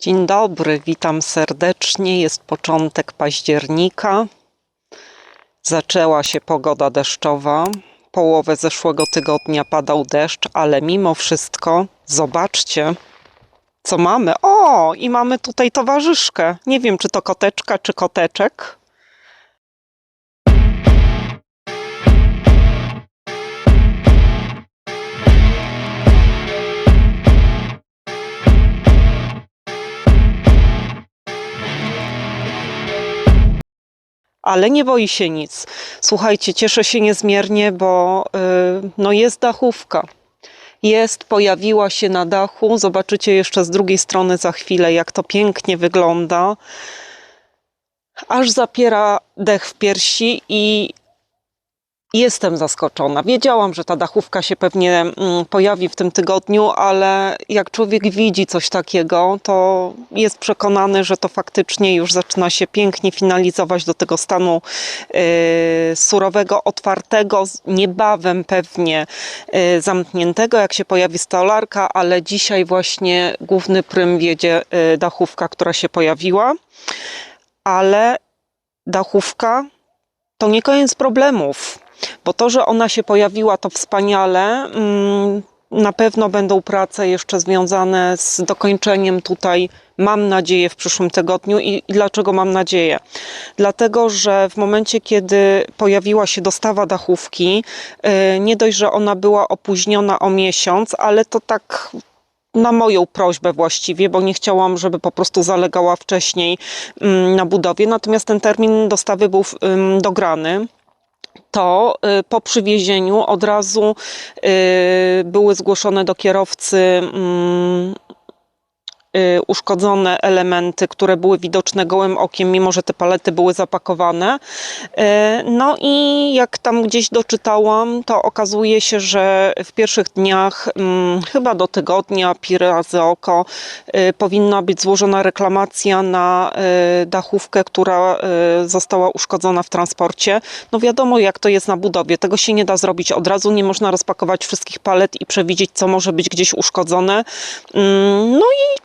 Dzień dobry, witam serdecznie. Jest początek października. Zaczęła się pogoda deszczowa. Połowę zeszłego tygodnia padał deszcz, ale mimo wszystko zobaczcie, co mamy. O, i mamy tutaj towarzyszkę. Nie wiem, czy to koteczka, czy koteczek. Ale nie boi się nic. Słuchajcie, cieszę się niezmiernie, bo no jest dachówka. Pojawiła się na dachu. Zobaczycie jeszcze z drugiej strony za chwilę, jak to pięknie wygląda. Aż zapiera dech w piersi i jestem zaskoczona. Wiedziałam, że ta dachówka się pewnie pojawi w tym tygodniu, ale jak człowiek widzi coś takiego, to jest przekonany, że to faktycznie już zaczyna się pięknie finalizować do tego stanu surowego, otwartego, niebawem pewnie zamkniętego, jak się pojawi stolarka, ale dzisiaj właśnie główny prym wiedzie dachówka, która się pojawiła. Ale dachówka to nie koniec problemów. Bo to, że ona się pojawiła, to wspaniale. Na pewno będą prace jeszcze związane z dokończeniem tutaj, mam nadzieję, w przyszłym tygodniu. I dlaczego mam nadzieję? Dlatego, że w momencie, kiedy pojawiła się dostawa dachówki, nie dość, że ona była opóźniona o miesiąc, ale to tak na moją prośbę właściwie, bo nie chciałam, żeby po prostu zalegała wcześniej na budowie. Natomiast ten termin dostawy był dograny. To po przywiezieniu od razu były zgłoszone do kierowcy uszkodzone elementy, które były widoczne gołym okiem, mimo że te palety były zapakowane. No i jak tam gdzieś doczytałam, to okazuje się, że w pierwszych dniach, chyba do tygodnia, pi razy oko, powinna być złożona reklamacja na dachówkę, która została uszkodzona w transporcie. No wiadomo, jak to jest na budowie. Tego się nie da zrobić od razu. Nie można rozpakować wszystkich palet i przewidzieć, co może być gdzieś uszkodzone. No i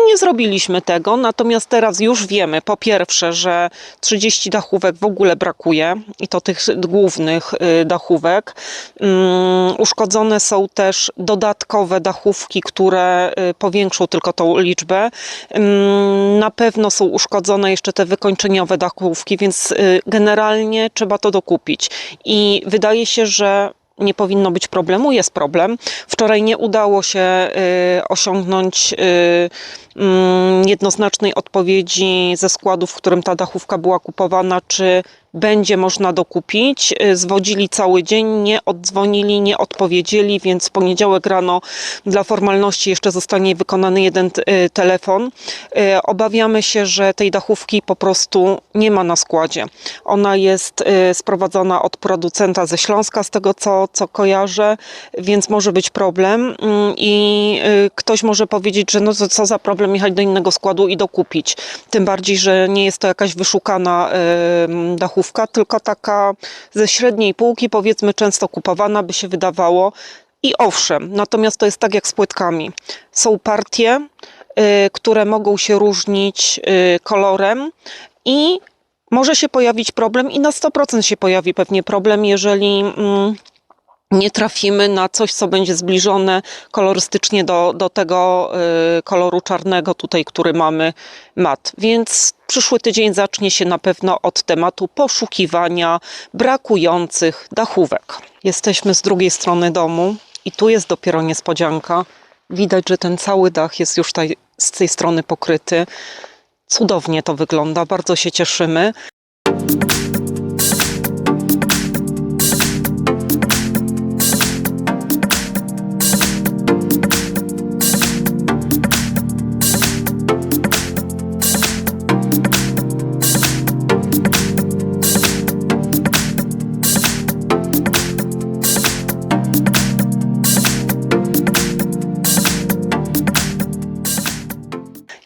nie zrobiliśmy tego, natomiast teraz już wiemy, po pierwsze, że 30 dachówek w ogóle brakuje i to tych głównych dachówek. Uszkodzone są też dodatkowe dachówki, które powiększą tylko tą liczbę. Na pewno są uszkodzone jeszcze te wykończeniowe dachówki, więc generalnie trzeba to dokupić. I wydaje się, że nie powinno być problemu, jest problem. Wczoraj nie udało się osiągnąć jednoznacznej odpowiedzi ze składu, w którym ta dachówka była kupowana, czy będzie można dokupić. Zwodzili cały dzień, nie oddzwonili, nie odpowiedzieli, więc w poniedziałek rano dla formalności jeszcze zostanie wykonany jeden telefon. Obawiamy się, że tej dachówki po prostu nie ma na składzie. Ona jest sprowadzona od producenta ze Śląska, z tego co kojarzę, więc może być problem i ktoś może powiedzieć, że no co za problem jechać do innego składu i dokupić. Tym bardziej, że nie jest to jakaś wyszukana dachówka, tylko taka ze średniej półki, powiedzmy często kupowana, by się wydawało. I owszem, natomiast to jest tak jak z płytkami. Są partie, które mogą się różnić kolorem i może się pojawić problem i na 100% się pojawi pewnie problem, jeżeli nie trafimy na coś, co będzie zbliżone kolorystycznie do tego koloru czarnego tutaj, który mamy mat. Więc przyszły tydzień zacznie się na pewno od tematu poszukiwania brakujących dachówek. Jesteśmy z drugiej strony domu i tu jest dopiero niespodzianka. Widać, że ten cały dach jest już z tej strony pokryty. Cudownie to wygląda, bardzo się cieszymy.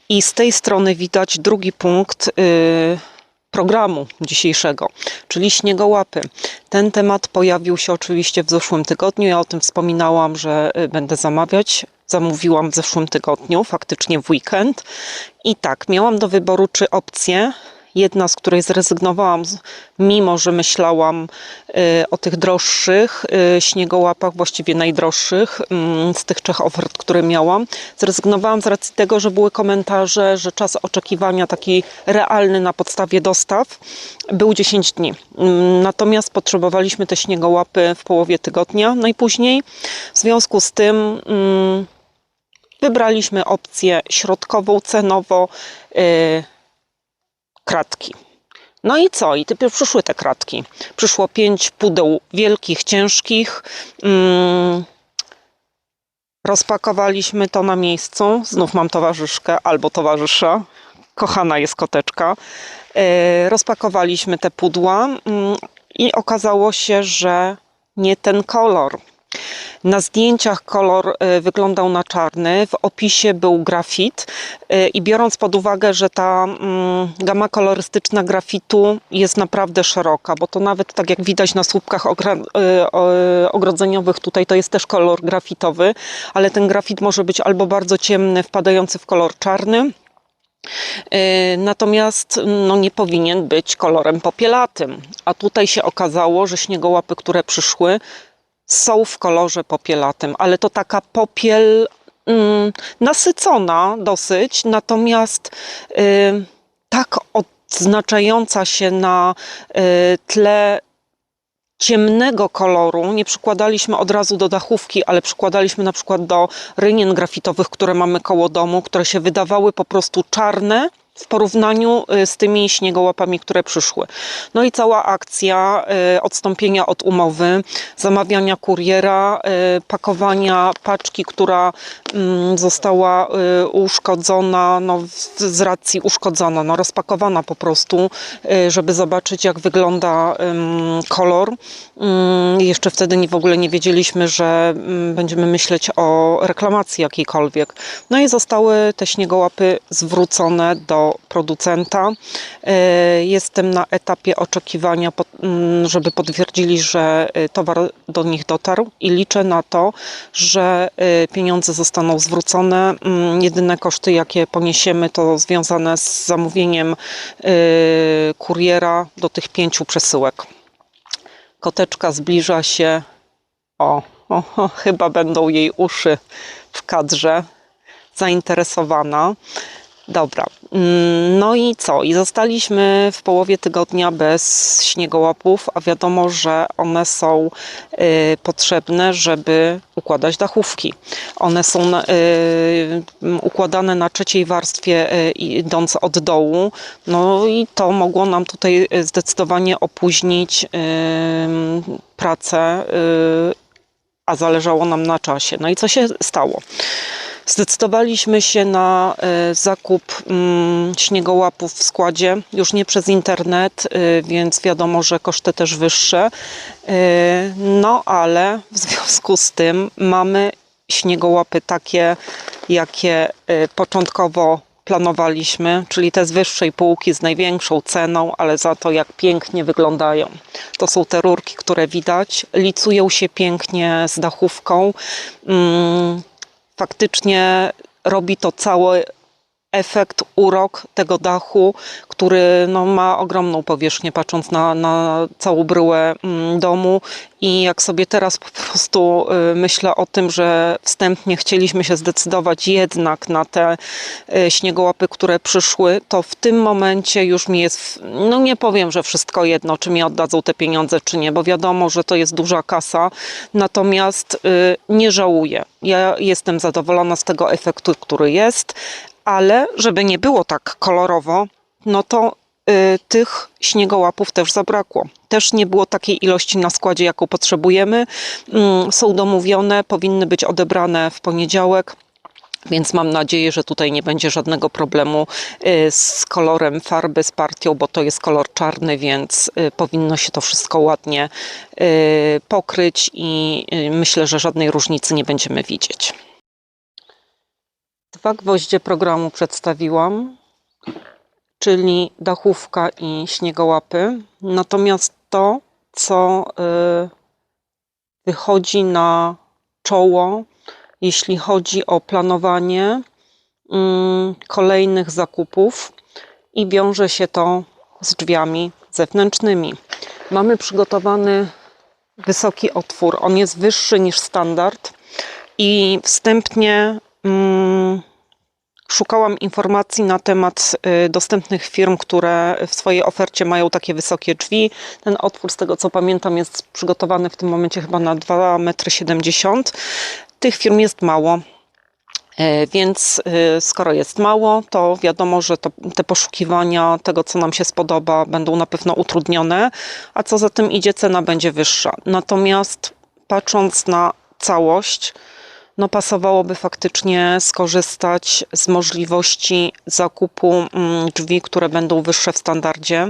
I z tej strony widać drugi punkt programu dzisiejszego, czyli śniegołapy. Ten temat pojawił się oczywiście w zeszłym tygodniu. Ja o tym wspominałam, że będę zamawiać zamówiłam w zeszłym tygodniu, faktycznie w weekend. I tak, miałam do wyboru 3 opcje. Jedna, z której zrezygnowałam, mimo że myślałam o tych droższych śniegołapach, właściwie najdroższych z tych 3 ofert, które miałam. Zrezygnowałam z racji tego, że były komentarze, że czas oczekiwania taki realny na podstawie dostaw był 10 dni. Natomiast potrzebowaliśmy te śniegołapy w połowie tygodnia najpóźniej. W związku z tym wybraliśmy opcję środkową cenowo, kratki. No i co? I typie przyszły te kratki. Przyszło 5 pudeł wielkich, ciężkich. Rozpakowaliśmy to na miejscu. Znów mam towarzyszkę albo towarzysza. Kochana jest koteczka. Rozpakowaliśmy te pudła i okazało się, że nie ten kolor. Na zdjęciach kolor wyglądał na czarny, w opisie był grafit i biorąc pod uwagę, że ta gama kolorystyczna grafitu jest naprawdę szeroka, bo to nawet tak jak widać na słupkach ogrodzeniowych tutaj to jest też kolor grafitowy, ale ten grafit może być albo bardzo ciemny, wpadający w kolor czarny, natomiast no, nie powinien być kolorem popielatym. A tutaj się okazało, że śniegołapy, które przyszły, są w kolorze popielatym, ale to taka popiel nasycona dosyć, natomiast tak odznaczająca się na tle ciemnego koloru. Nie przykładaliśmy od razu do dachówki, ale przykładaliśmy na przykład do rynien grafitowych, które mamy koło domu, które się wydawały po prostu czarne w porównaniu z tymi śniegołapami, które przyszły. No i cała akcja odstąpienia od umowy, zamawiania kuriera, pakowania paczki, która została uszkodzona, no z racji uszkodzona, no rozpakowana po prostu, żeby zobaczyć jak wygląda kolor. Jeszcze wtedy w ogóle nie wiedzieliśmy, że będziemy myśleć o reklamacji jakiejkolwiek. No i zostały te śniegołapy zwrócone do producenta. Jestem na etapie oczekiwania, żeby potwierdzili, że towar do nich dotarł i liczę na to, że pieniądze zostaną zwrócone. Jedyne koszty, jakie poniesiemy, to związane z zamówieniem kuriera do tych 5 przesyłek. Koteczka zbliża się. Chyba będą jej uszy w kadrze. Zainteresowana. Dobra, no i co? I zostaliśmy w połowie tygodnia bez śniegołapów, a wiadomo, że one są potrzebne, żeby układać dachówki. One są układane na 3. warstwie, idąc od dołu, no i to mogło nam tutaj zdecydowanie opóźnić pracę, a zależało nam na czasie. No i co się stało? Zdecydowaliśmy się na zakup śniegołapów w składzie, już nie przez internet, więc wiadomo, że koszty też wyższe. No ale w związku z tym mamy śniegołapy takie, jakie początkowo planowaliśmy, czyli te z wyższej półki z największą ceną, ale za to jak pięknie wyglądają. To są te rurki, które widać, licują się pięknie z dachówką. Faktycznie robi to cały efekt, urok tego dachu, który no, ma ogromną powierzchnię, patrząc na całą bryłę domu. I jak sobie teraz po prostu myślę o tym, że wstępnie chcieliśmy się zdecydować jednak na te śniegołapy, które przyszły, to w tym momencie już mi jest, no nie powiem, że wszystko jedno, czy mi oddadzą te pieniądze, czy nie, bo wiadomo, że to jest duża kasa, natomiast nie żałuję. Ja jestem zadowolona z tego efektu, który jest, ale żeby nie było tak kolorowo, no to tych śniegołapów też zabrakło. Też nie było takiej ilości na składzie, jaką potrzebujemy. Są domówione, powinny być odebrane w poniedziałek. Więc mam nadzieję, że tutaj nie będzie żadnego problemu z kolorem farby, z partią, bo to jest kolor czarny, więc powinno się to wszystko ładnie pokryć i myślę, że żadnej różnicy nie będziemy widzieć. 2 gwoździe programu przedstawiłam, czyli dachówka i śniegołapy. Natomiast to, co wychodzi na czoło, jeśli chodzi o planowanie kolejnych zakupów i wiąże się to z drzwiami zewnętrznymi. Mamy przygotowany wysoki otwór, on jest wyższy niż standard i wstępnie szukałam informacji na temat dostępnych firm, które w swojej ofercie mają takie wysokie drzwi. Ten otwór, z tego co pamiętam, jest przygotowany w tym momencie chyba na 2,70 m. Tych firm jest mało. Więc skoro jest mało, to wiadomo, że te poszukiwania tego, co nam się spodoba, będą na pewno utrudnione, a co za tym idzie, cena będzie wyższa. Natomiast patrząc na całość, no pasowałoby faktycznie skorzystać z możliwości zakupu drzwi, które będą wyższe w standardzie.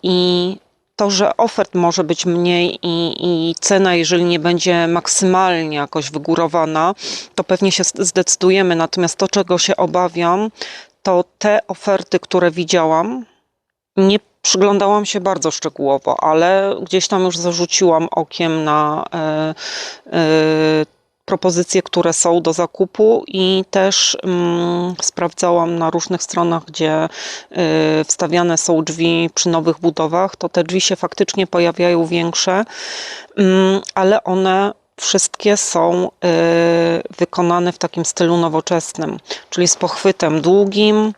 I to, że ofert może być mniej i cena, jeżeli nie będzie maksymalnie jakoś wygórowana, to pewnie się zdecydujemy. Natomiast to, czego się obawiam, to te oferty, które widziałam, nie przyglądałam się bardzo szczegółowo, ale gdzieś tam już zarzuciłam okiem na propozycje, które są do zakupu i też sprawdzałam na różnych stronach, gdzie wstawiane są drzwi przy nowych budowach, to te drzwi się faktycznie pojawiają większe, ale one wszystkie są wykonane w takim stylu nowoczesnym, czyli z pochwytem długim.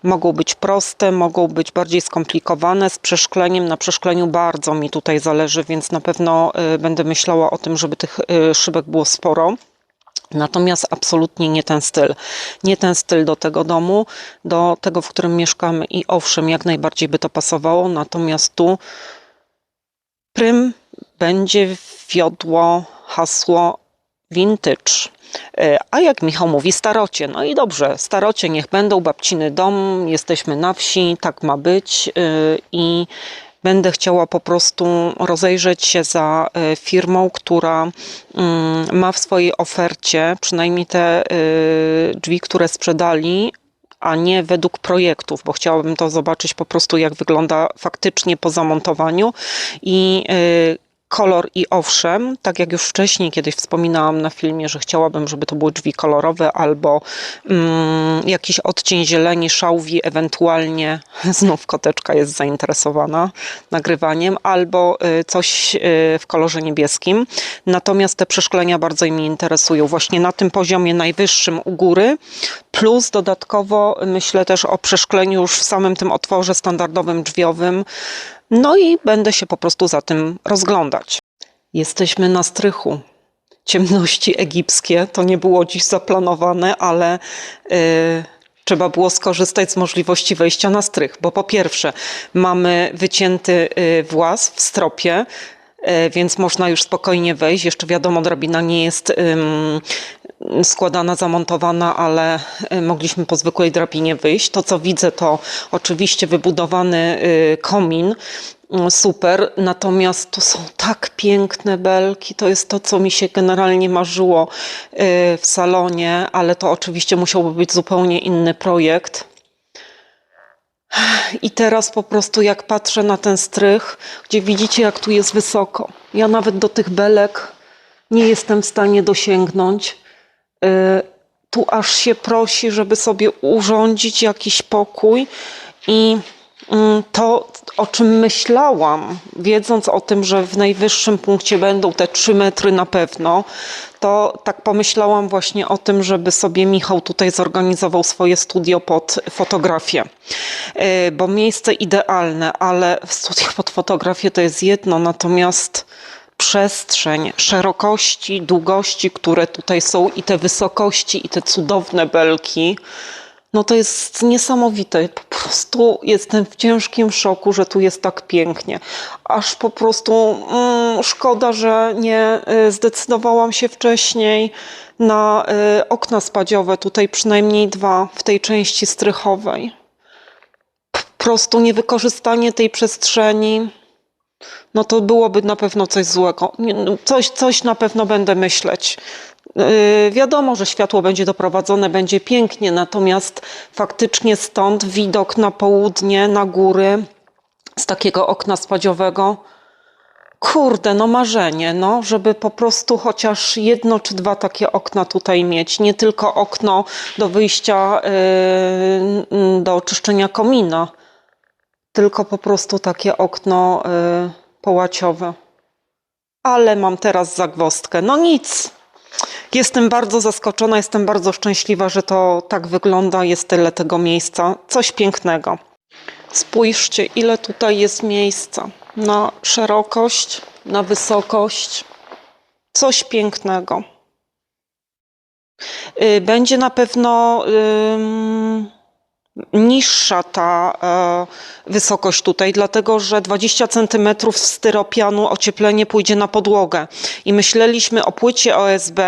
Mogą być proste, mogą być bardziej skomplikowane, z przeszkleniem. Na przeszkleniu bardzo mi tutaj zależy, więc na pewno będę myślała o tym, żeby tych szybek było sporo. Natomiast absolutnie nie ten styl. Nie ten styl do tego domu, do tego, w którym mieszkamy i owszem, jak najbardziej by to pasowało, natomiast tu prym będzie wiodło hasło vintage. A jak Michał mówi, starocie. No i dobrze, starocie niech będą, babciny dom, jesteśmy na wsi, tak ma być i będę chciała po prostu rozejrzeć się za firmą, która ma w swojej ofercie przynajmniej te drzwi, które sprzedali, a nie według projektów, bo chciałabym to zobaczyć po prostu, jak wygląda faktycznie po zamontowaniu i kolor i owszem, tak jak już wcześniej kiedyś wspominałam na filmie, że chciałabym, żeby to były drzwi kolorowe albo jakiś odcień zieleni, szałwi, ewentualnie znów koteczka jest zainteresowana nagrywaniem, albo coś w kolorze niebieskim. Natomiast te przeszklenia bardzo mnie interesują właśnie na tym poziomie najwyższym u góry, plus dodatkowo myślę też o przeszkleniu już w samym tym otworze standardowym drzwiowym. No i będę się po prostu za tym rozglądać. Jesteśmy na strychu. Ciemności egipskie. To nie było dziś zaplanowane, ale trzeba było skorzystać z możliwości wejścia na strych. Bo po pierwsze mamy wycięty włas w stropie, więc można już spokojnie wejść. Jeszcze wiadomo, drabina nie jest składana, zamontowana, ale mogliśmy po zwykłej drabinie wyjść. To, co widzę, to oczywiście wybudowany komin, super, natomiast tu są tak piękne belki, to jest to, co mi się generalnie marzyło w salonie, ale to oczywiście musiałby być zupełnie inny projekt. I teraz po prostu jak patrzę na ten strych, gdzie widzicie, jak tu jest wysoko, ja nawet do tych belek nie jestem w stanie dosięgnąć. Tu aż się prosi, żeby sobie urządzić jakiś pokój i to, o czym myślałam, wiedząc o tym, że w najwyższym punkcie będą te 3 metry na pewno, to tak pomyślałam właśnie o tym, żeby sobie Michał tutaj zorganizował swoje studio pod fotografię. Bo miejsce idealne, ale studio pod fotografię to jest jedno, natomiast przestrzeń, szerokości, długości, które tutaj są i te wysokości i te cudowne belki, no to jest niesamowite. Po prostu jestem w ciężkim szoku, że tu jest tak pięknie. Aż po prostu szkoda, że nie zdecydowałam się wcześniej na okna spadziowe, tutaj przynajmniej 2 w tej części strychowej. Po prostu niewykorzystanie tej przestrzeni, no to byłoby na pewno coś złego. Coś na pewno będę myśleć. Wiadomo, że światło będzie doprowadzone, będzie pięknie, natomiast faktycznie stąd widok na południe, na góry, z takiego okna spadziowego, Kurde, no marzenie, no, żeby po prostu chociaż jedno czy dwa takie okna tutaj mieć. Nie tylko okno do wyjścia, do oczyszczenia komina, tylko po prostu takie okno połaciowe. Ale mam teraz zagwozdkę. No nic. Jestem bardzo zaskoczona, jestem bardzo szczęśliwa, że to tak wygląda. Jest tyle tego miejsca. Coś pięknego. Spójrzcie, ile tutaj jest miejsca. Na szerokość, na wysokość. Coś pięknego. Będzie na pewno niższa ta wysokość tutaj, dlatego że 20 cm styropianu ocieplenie pójdzie na podłogę. I myśleliśmy o płycie OSB,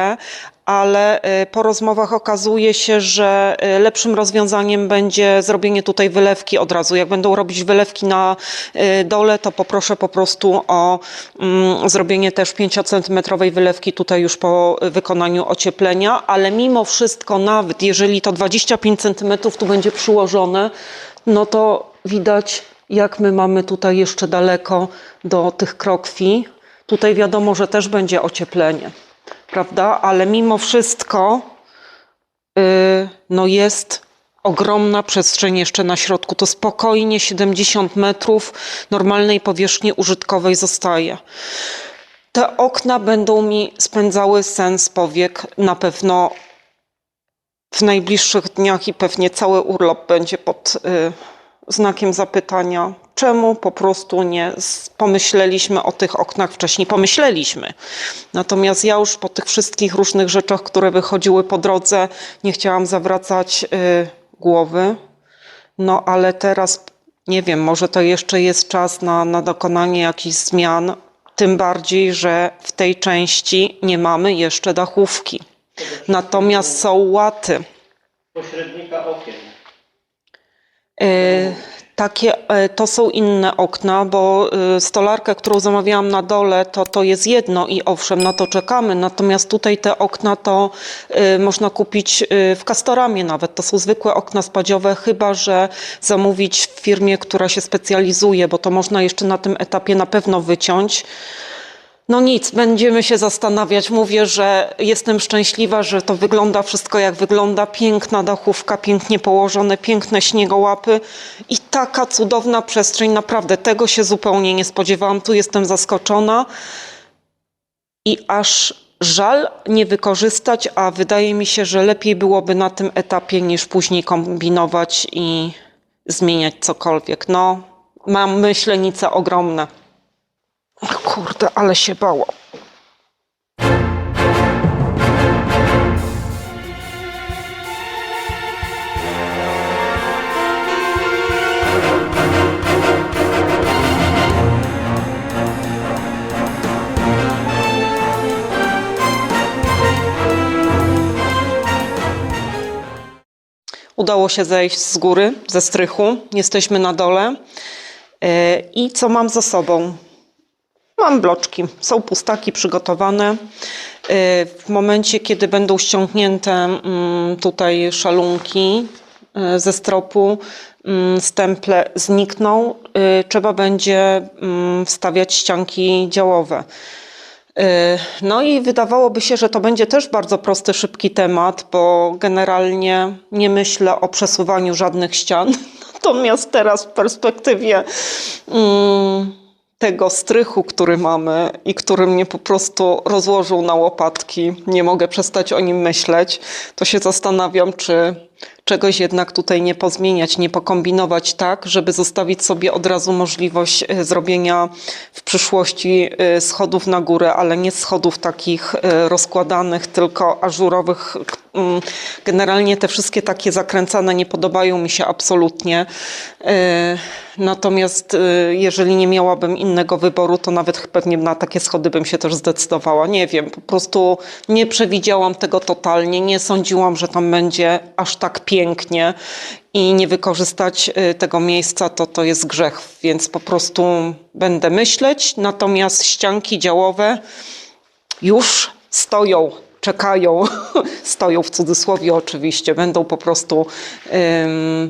ale po rozmowach okazuje się, że lepszym rozwiązaniem będzie zrobienie tutaj wylewki od razu. Jak będą robić wylewki na dole, to poproszę po prostu o zrobienie też 5-centymetrowej wylewki tutaj już po wykonaniu ocieplenia, ale mimo wszystko, nawet jeżeli to 25 cm tu będzie przyłożone, no to widać, jak my mamy tutaj jeszcze daleko do tych krokwi. Tutaj wiadomo, że też będzie ocieplenie, prawda? Ale mimo wszystko no jest ogromna przestrzeń jeszcze na środku. To spokojnie 70 metrów normalnej powierzchni użytkowej zostaje. Te okna będą mi spędzały sen z powiek na pewno w najbliższych dniach i pewnie cały urlop będzie pod znakiem zapytania. Czemu po prostu nie pomyśleliśmy o tych oknach wcześniej? Pomyśleliśmy. Natomiast ja już po tych wszystkich różnych rzeczach, które wychodziły po drodze, nie chciałam zawracać głowy. No ale teraz, nie wiem, może to jeszcze jest czas na dokonanie jakichś zmian. Tym bardziej, że w tej części nie mamy jeszcze dachówki. Natomiast są łaty. Pośrednika okien. To są inne okna, bo stolarkę, którą zamawiałam na dole, to jest jedno i owszem, na to czekamy. Natomiast tutaj te okna to można kupić w Castoramie nawet. To są zwykłe okna spadziowe, chyba że zamówić w firmie, która się specjalizuje, bo to można jeszcze na tym etapie na pewno wyciąć. No nic, będziemy się zastanawiać. Mówię, że jestem szczęśliwa, że to wygląda wszystko jak wygląda. Piękna dachówka, pięknie położone, piękne śniegołapy i taka cudowna przestrzeń. Naprawdę tego się zupełnie nie spodziewałam. Tu jestem zaskoczona i aż żal nie wykorzystać, a wydaje mi się, że lepiej byłoby na tym etapie niż później kombinować i zmieniać cokolwiek. No, mam myślenice ogromne. Kurde, ale się bało. Udało się zejść z góry, ze strychu. Jesteśmy na dole. I co mam za sobą? Mam bloczki, są pustaki przygotowane. W momencie, kiedy będą ściągnięte tutaj szalunki ze stropu, stemple znikną, trzeba będzie wstawiać ścianki działowe. No i wydawałoby się, że to będzie też bardzo prosty, szybki temat, bo generalnie nie myślę o przesuwaniu żadnych ścian. Natomiast teraz w perspektywie tego strychu, który mamy i który mnie po prostu rozłożył na łopatki, nie mogę przestać o nim myśleć, to się zastanawiam, czy czegoś jednak tutaj nie pozmieniać, nie pokombinować tak, żeby zostawić sobie od razu możliwość zrobienia w przyszłości schodów na górę, ale nie schodów takich rozkładanych, tylko ażurowych. Generalnie te wszystkie takie zakręcane nie podobają mi się absolutnie. Natomiast jeżeli nie miałabym innego wyboru, to nawet pewnie na takie schody bym się też zdecydowała. Nie wiem, po prostu nie przewidziałam tego totalnie, nie sądziłam, że tam będzie aż tak pięknie i nie wykorzystać tego miejsca to jest grzech, więc po prostu będę myśleć. Natomiast ścianki działowe już stoją. Czekają, stoją w cudzysłowie oczywiście, będą po prostu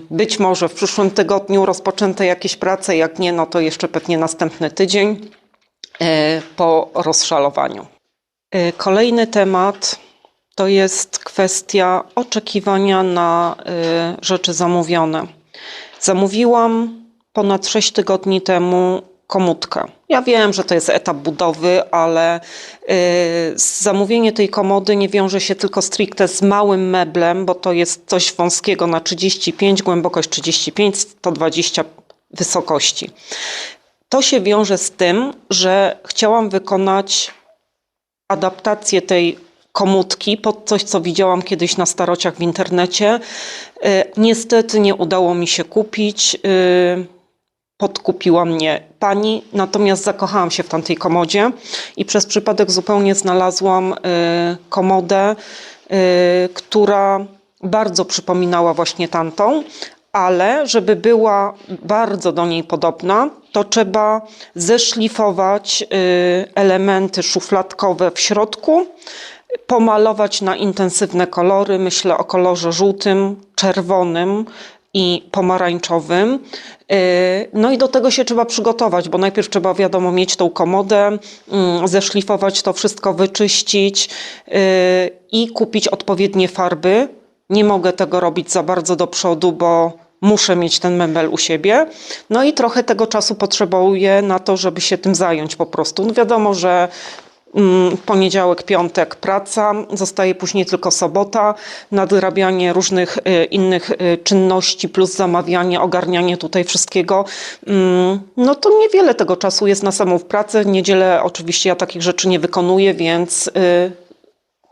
być może w przyszłym tygodniu rozpoczęte jakieś prace, jak nie, no to jeszcze pewnie następny tydzień. po rozszalowaniu. Kolejny temat to jest kwestia oczekiwania na rzeczy zamówione. Zamówiłam ponad 6 tygodni temu komódkę. Ja wiem, że to jest etap budowy, ale zamówienie tej komody nie wiąże się tylko stricte z małym meblem, bo to jest coś wąskiego na 35, głębokość 35, 120 wysokości. To się wiąże z tym, że chciałam wykonać adaptację tej komódki pod coś, co widziałam kiedyś na starociach w internecie. Niestety nie udało mi się kupić. Podkupiła mnie pani, natomiast zakochałam się w tamtej komodzie i przez przypadek zupełnie znalazłam komodę, która bardzo przypominała właśnie tamtą, ale żeby była bardzo do niej podobna, to trzeba zeszlifować elementy szufladkowe w środku, pomalować na intensywne kolory, myślę o kolorze żółtym, czerwonym i pomarańczowym. No i do tego się trzeba przygotować, bo najpierw trzeba, wiadomo, mieć tą komodę, zeszlifować to wszystko, wyczyścić i kupić odpowiednie farby. Nie mogę tego robić za bardzo do przodu, bo muszę mieć ten mebel u siebie. No i trochę tego czasu potrzebuję na to, żeby się tym zająć po prostu. No wiadomo, że poniedziałek, piątek praca, zostaje później tylko sobota, nadrabianie różnych innych czynności plus zamawianie, ogarnianie tutaj wszystkiego. No to niewiele tego czasu jest na samą pracę. W niedzielę oczywiście ja takich rzeczy nie wykonuję, więc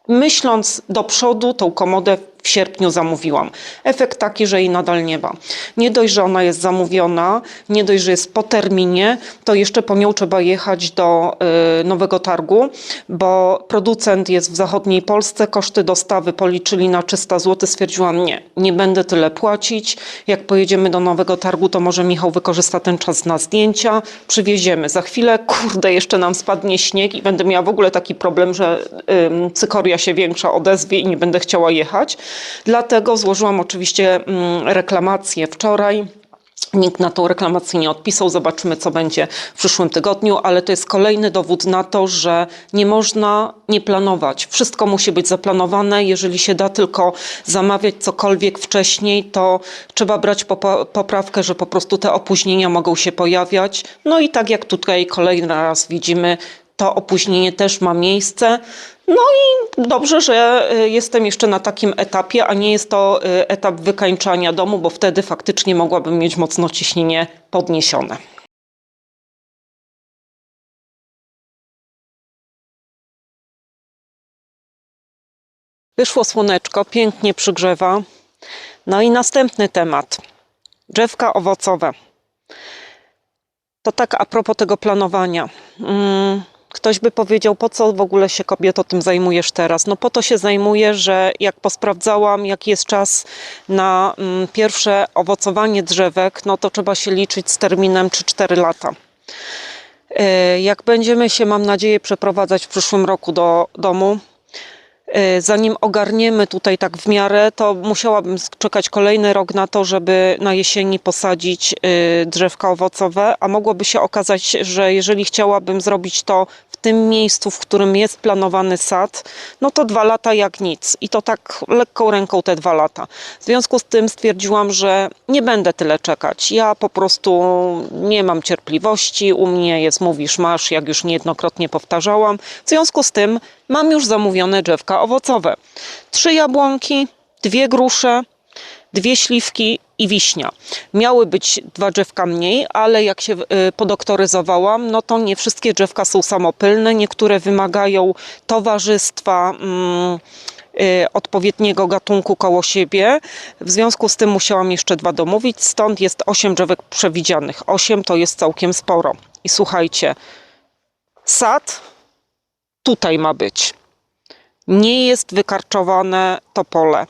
myśląc do przodu, tą komodę w sierpniu zamówiłam. Efekt taki, że jej nadal nie ma. Nie dość, że ona jest zamówiona, nie dość, że jest po terminie, to jeszcze po nią trzeba jechać do Nowego Targu, bo producent jest w zachodniej Polsce, koszty dostawy policzyli na 300 zł, stwierdziłam nie będę tyle płacić. Jak pojedziemy do Nowego Targu, to może Michał wykorzysta ten czas na zdjęcia, przywieziemy. Za chwilę, kurde, jeszcze nam spadnie śnieg i będę miała w ogóle taki problem, że cykoria się większa odezwie i nie będę chciała jechać. Dlatego złożyłam oczywiście reklamację wczoraj. Nikt na tą reklamację nie odpisał. Zobaczymy, co będzie w przyszłym tygodniu, ale to jest kolejny dowód na to, że nie można nie planować. Wszystko musi być zaplanowane. Jeżeli się da tylko zamawiać cokolwiek wcześniej, to trzeba brać poprawkę, że po prostu te opóźnienia mogą się pojawiać. No i tak jak tutaj kolejny raz widzimy, to opóźnienie też ma miejsce. No i dobrze, że jestem jeszcze na takim etapie, a nie jest to etap wykańczania domu, bo wtedy faktycznie mogłabym mieć mocno ciśnienie podniesione. Wyszło słoneczko, pięknie przygrzewa. No i następny temat. Drzewka owocowe. To tak a propos tego planowania. Ktoś by powiedział, po co w ogóle się, kobieto, tym zajmujesz teraz? No po to się zajmuję, że jak posprawdzałam, jaki jest czas na pierwsze owocowanie drzewek, no to trzeba się liczyć z terminem 3-4 lata. Jak będziemy się, mam nadzieję, przeprowadzać w przyszłym roku do domu, zanim ogarniemy tutaj tak w miarę, to musiałabym czekać kolejny rok na to, żeby na jesieni posadzić drzewka owocowe, a mogłoby się okazać, że jeżeli chciałabym zrobić to w tym miejscu, w którym jest planowany sad, no to 2 lata jak nic i to tak lekką ręką te 2 lata. W związku z tym stwierdziłam, że nie będę tyle czekać. Ja po prostu nie mam cierpliwości, u mnie jest mówisz masz, jak już niejednokrotnie powtarzałam. W związku z tym mam już zamówione drzewka owocowe. 3 jabłonki, 2 grusze, 2 śliwki i wiśnia. Miały być 2 drzewka mniej, ale jak się podoktoryzowałam, no to nie wszystkie drzewka są samopylne. Niektóre wymagają towarzystwa odpowiedniego gatunku koło siebie. W związku z tym musiałam jeszcze 2 domówić. Stąd jest 8 drzewek przewidzianych. 8 to jest całkiem sporo. I słuchajcie, sad tutaj ma być. Nie jest wykarczowane to pole.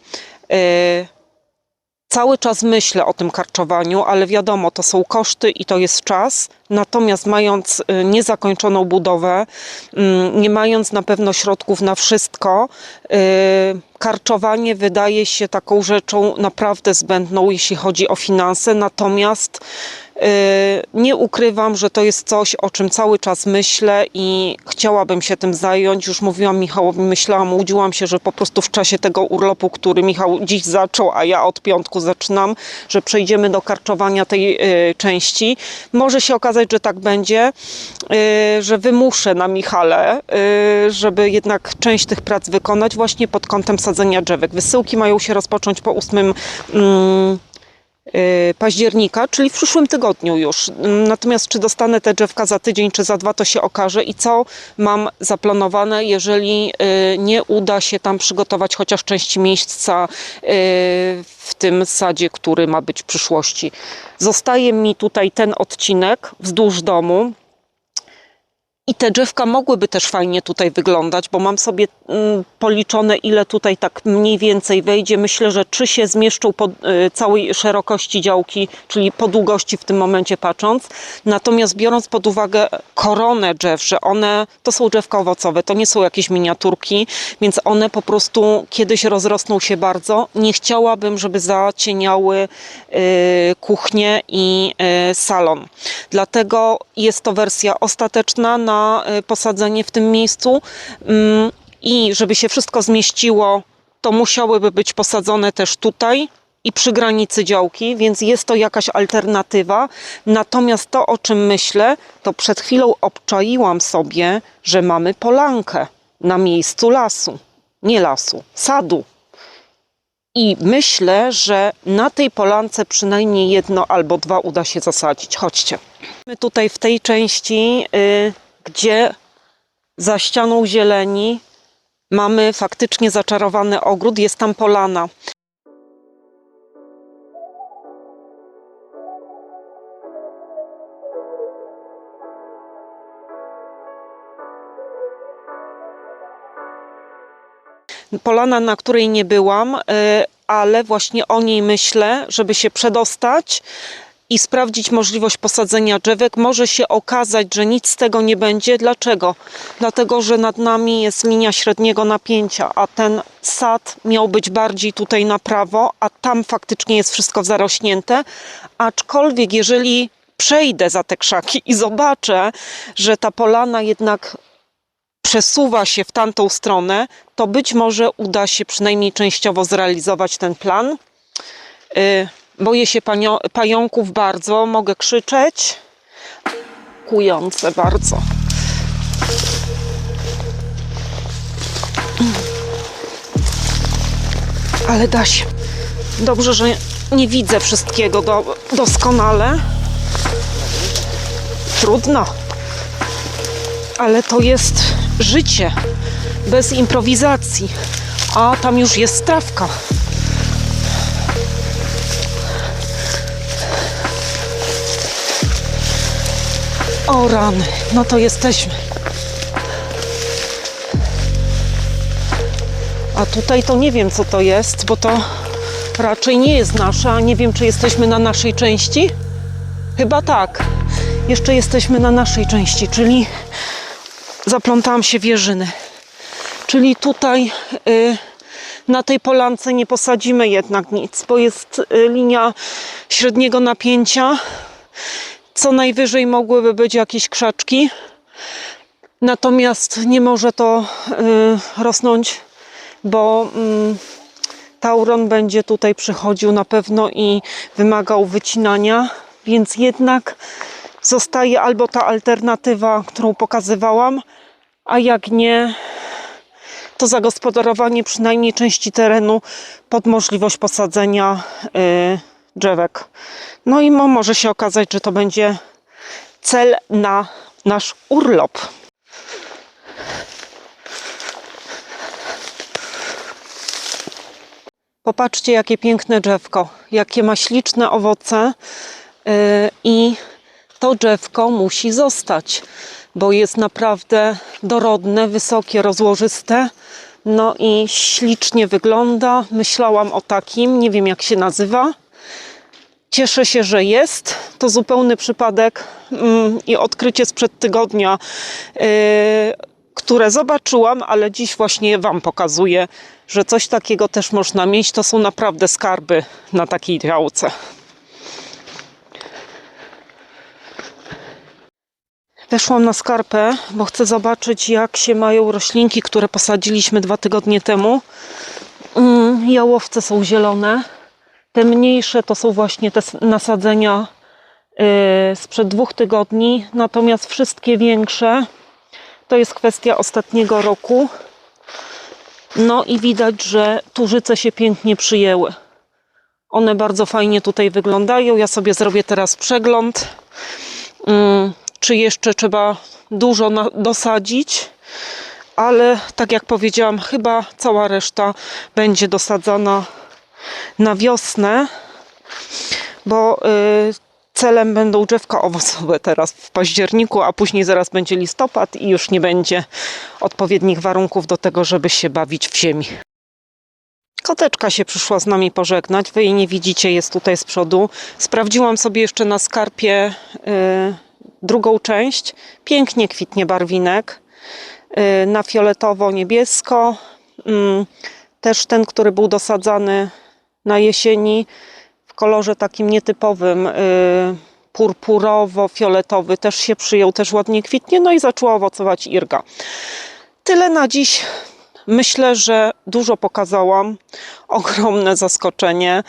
Cały czas myślę o tym karczowaniu, ale wiadomo, to są koszty i to jest czas. Natomiast mając niezakończoną budowę, nie mając na pewno środków na wszystko, karczowanie wydaje się taką rzeczą naprawdę zbędną, jeśli chodzi o finanse. Natomiast Nie ukrywam, że to jest coś, o czym cały czas myślę i chciałabym się tym zająć. Już mówiłam Michałowi, myślałam, łudziłam się, że po prostu w czasie tego urlopu, który Michał dziś zaczął, a ja od piątku zaczynam, że przejdziemy do karczowania tej części. Może się okazać, że tak będzie, że wymuszę na Michale, żeby jednak część tych prac wykonać właśnie pod kątem sadzenia drzewek. Wysyłki mają się rozpocząć po 8 października, czyli w przyszłym tygodniu już. Natomiast czy dostanę te drzewka za tydzień, czy za 2, to się okaże i co mam zaplanowane, jeżeli nie uda się tam przygotować chociaż części miejsca w tym sadzie, który ma być w przyszłości. Zostaje mi tutaj ten odcinek wzdłuż domu. I te drzewka mogłyby też fajnie tutaj wyglądać, bo mam sobie policzone, ile tutaj tak mniej więcej wejdzie. Myślę, że 3 się zmieszczą po całej szerokości działki, czyli po długości w tym momencie patrząc. Natomiast biorąc pod uwagę koronę drzew, że one to są drzewka owocowe, to nie są jakieś miniaturki, więc one po prostu kiedyś rozrosną się bardzo. Nie chciałabym, żeby zacieniały kuchnię i salon. Dlatego jest to wersja ostateczna na posadzenie w tym miejscu i żeby się wszystko zmieściło, to musiałyby być posadzone też tutaj i przy granicy działki, więc jest to jakaś alternatywa. Natomiast to, o czym myślę, to przed chwilą obczaiłam sobie, że mamy polankę na miejscu lasu, nie lasu, sadu. I myślę, że na tej polance przynajmniej 1 albo 2 uda się zasadzić. Chodźcie. My tutaj w tej części, gdzie za ścianą zieleni mamy faktycznie zaczarowany ogród, jest tam polana. Polana, na której nie byłam, ale właśnie o niej myślę, żeby się przedostać i sprawdzić możliwość posadzenia drzewek. Może się okazać, że nic z tego nie będzie. Dlaczego? Dlatego, że nad nami jest linia średniego napięcia, a ten sad miał być bardziej tutaj na prawo, a tam faktycznie jest wszystko zarośnięte. Aczkolwiek jeżeli przejdę za te krzaki i zobaczę, że ta polana jednak przesuwa się w tamtą stronę, to być może uda się przynajmniej częściowo zrealizować ten plan. Boję się pająków bardzo, mogę krzyczeć. Kujące bardzo. Ale da się. Dobrze, że nie widzę wszystkiego doskonale. Trudno. Ale to jest życie bez improwizacji. A tam już jest trawka. O rany, no to jesteśmy. A tutaj to nie wiem, co to jest, bo to raczej nie jest nasze, a nie wiem, czy jesteśmy na naszej części. Chyba tak. Jeszcze jesteśmy na naszej części, czyli zaplątałam się w jeżyny. Czyli tutaj na tej polance nie posadzimy jednak nic, bo jest linia średniego napięcia. Co najwyżej mogłyby być jakieś krzaczki. Natomiast nie może to rosnąć, bo tauron będzie tutaj przychodził na pewno i wymagał wycinania, więc jednak zostaje albo ta alternatywa, którą pokazywałam, a jak nie, to zagospodarowanie przynajmniej części terenu pod możliwość posadzenia drzewek. No i może się okazać, że to będzie cel na nasz urlop. Popatrzcie, jakie piękne drzewko, jakie ma śliczne owoce i to drzewko musi zostać, bo jest naprawdę dorodne, wysokie, rozłożyste. No i ślicznie wygląda. Myślałam o takim, nie wiem jak się nazywa. Cieszę się, że jest. To zupełny przypadek i odkrycie sprzed tygodnia, które zobaczyłam, ale dziś właśnie Wam pokazuję, że coś takiego też można mieć. To są naprawdę skarby na takiej działce. Weszłam na skarpę, bo chcę zobaczyć, jak się mają roślinki, które posadziliśmy 2 tygodnie temu. Jałowce są zielone. Te mniejsze to są właśnie te nasadzenia sprzed 2 tygodni. Natomiast wszystkie większe to jest kwestia ostatniego roku. No i widać, że tużyce się pięknie przyjęły. One bardzo fajnie tutaj wyglądają. Ja sobie zrobię teraz przegląd. Czy jeszcze trzeba dużo dosadzić, ale tak jak powiedziałam, chyba cała reszta będzie dosadzana na wiosnę, bo celem będą drzewka owocowe teraz w październiku, a później zaraz będzie listopad i już nie będzie odpowiednich warunków do tego, żeby się bawić w ziemi. Koteczka się przyszła z nami pożegnać. Wy jej nie widzicie, jest tutaj z przodu. Sprawdziłam sobie jeszcze na skarpie drugą część. Pięknie kwitnie barwinek. Na fioletowo-niebiesko. Też ten, który był dosadzany na jesieni w kolorze takim nietypowym, purpurowo-fioletowy, też się przyjął, też ładnie kwitnie. No i zaczęła owocować irga. Tyle na dziś. Myślę, że dużo pokazałam. Ogromne zaskoczenie.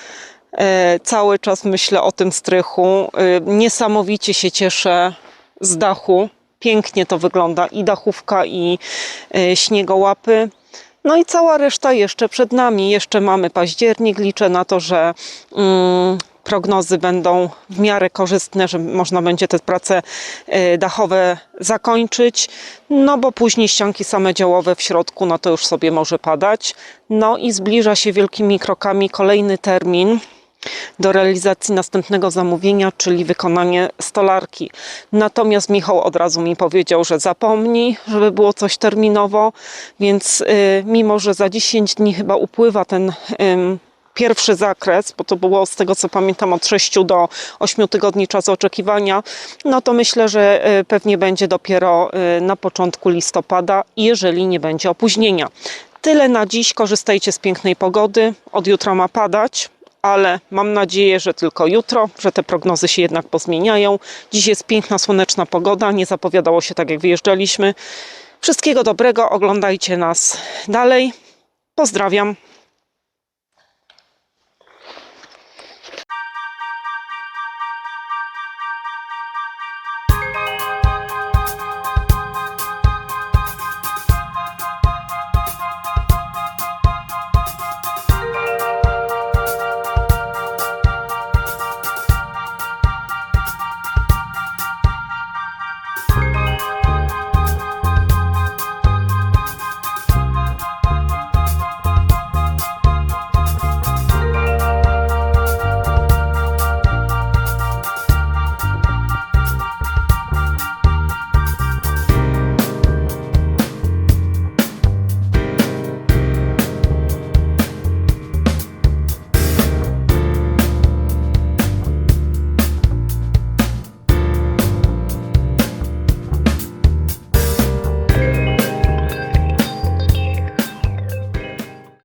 Cały czas myślę o tym strychu. Niesamowicie się cieszę z dachu. Pięknie to wygląda. I dachówka, i śniegołapy. No i cała reszta jeszcze przed nami. Jeszcze mamy październik. Liczę na to, że prognozy będą w miarę korzystne, że można będzie te prace dachowe zakończyć. No bo później ścianki same działowe w środku, no to już sobie może padać. No i zbliża się wielkimi krokami kolejny termin do realizacji następnego zamówienia, czyli wykonanie stolarki. Natomiast Michał od razu mi powiedział, że zapomni, żeby było coś terminowo, więc mimo, że za 10 dni chyba upływa ten pierwszy zakres, bo to było z tego co pamiętam od 6 do 8 tygodni czasu oczekiwania, no to myślę, że pewnie będzie dopiero na początku listopada, jeżeli nie będzie opóźnienia. Tyle na dziś, korzystajcie z pięknej pogody, od jutra ma padać, ale mam nadzieję, że tylko jutro, że te prognozy się jednak pozmieniają. Dziś jest piękna, słoneczna pogoda, nie zapowiadało się tak jak wyjeżdżaliśmy. Wszystkiego dobrego, oglądajcie nas dalej. Pozdrawiam.